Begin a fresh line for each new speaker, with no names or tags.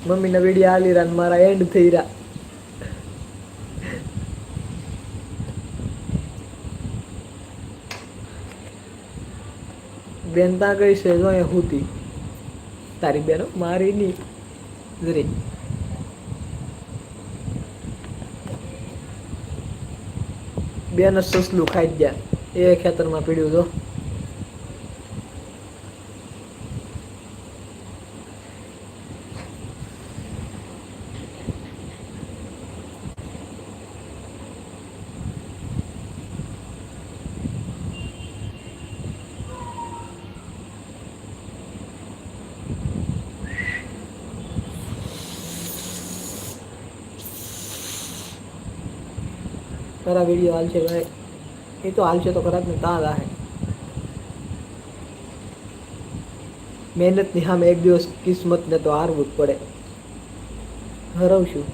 મમ્મીના વિડીયો હાલી રહ્યા ને મારા એન્ડ થઈ રહ્યા. બેન તા ગઈ છે જો અહીંયા હુતી. તારી બેન મારી ની જરી. બેન જ સસલું ખાઈ ગયા એ ખેતરમાં પીડ્યું જો. ખરા વિડીયો હાલ છે ભાઈ. એ તો હાલ છે તો ખરા જ ને ત્યાં રાહે. મહેનતની સામે એક દિવસ કિસ્મતને તો હારવું જ પડે. હરવશું.